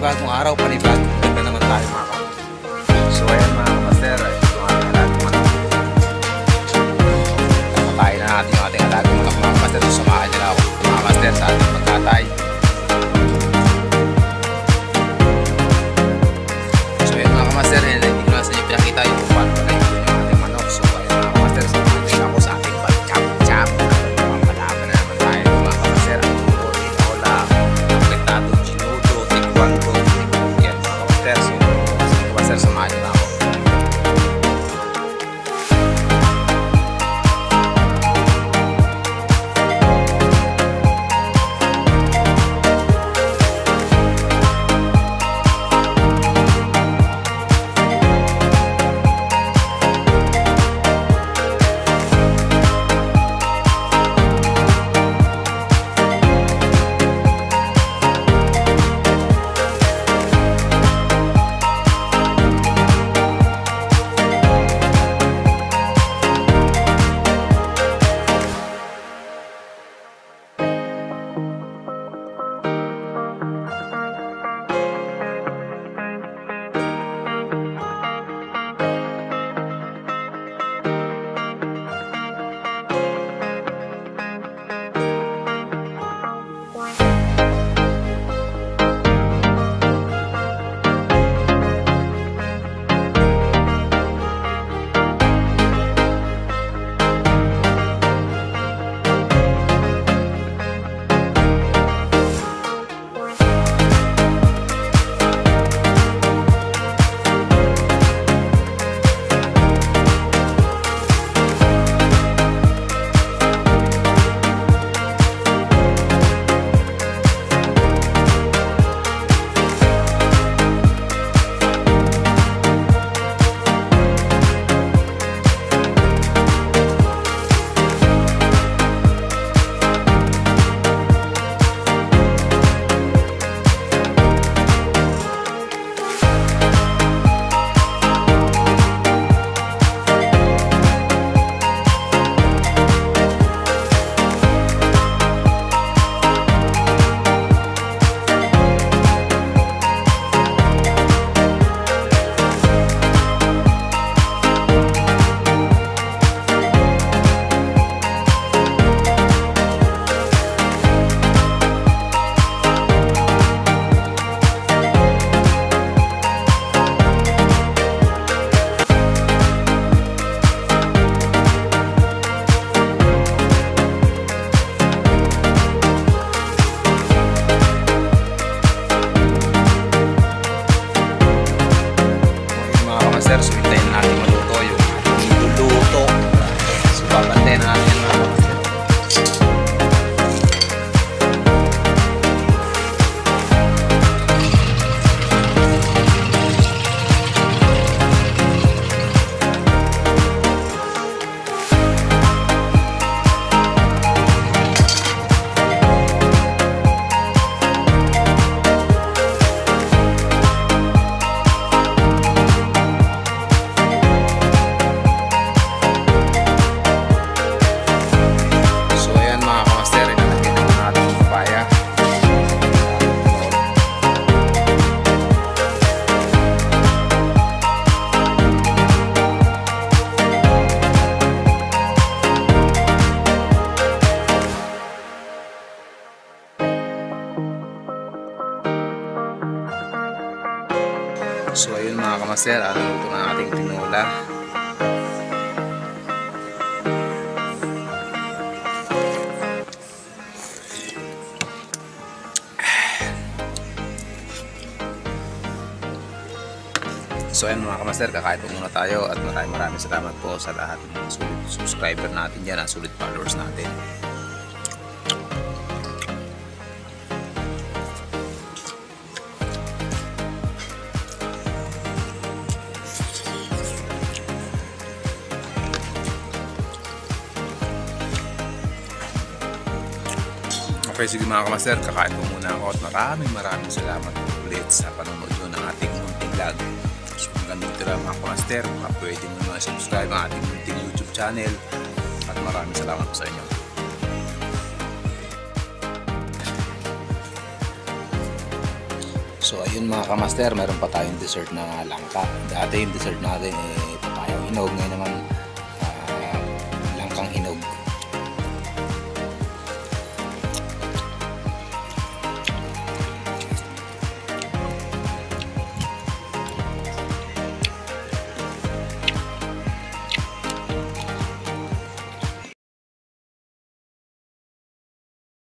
panibagong araw, panibagong ganda naman tayo mga kamaster. So ayan mga kamaster, ito ang ating alagang manok. Patayin na natin yung ating alagang manok mga kamaster. So samahan nila ako mga kamaster sa ating pagkatay. So ayan mga kamaster, hindi ko na sa inyo pinakita yung paano na yung ating manok. So ayan mga kamaster, samahan nila ako sa ating pag-chop-chop. Palaban na naman tayo mga kamaster. Ang tuloy, inola, apretado, ginudo, taekwondo. Yan mga kamaster. So kamaster, samahan nila ako. So hintayin natin maluto yung niluluto. So babantayan natin mga kamaster. So ayun mga kamaster, luto na ating tinola. So ayun mga kamaster, kakain po muna tayo at maraming salamat po sa lahat ng mga sulit subscriber natin dyan at sulit followers natin. Okay, sige mga kamaster, kakain po muna ako at maraming salamat ulit sa panonood nyo ng ating munting vlog. So hanggang dito lang mga kamaster, pwede mo na subscribe ang ating munting YouTube channel at maraming salamat po sa inyo. So ayun mga kamaster, meron pa tayong dessert na langka. Dati yung dessert natin papayang hinog, ngayon naman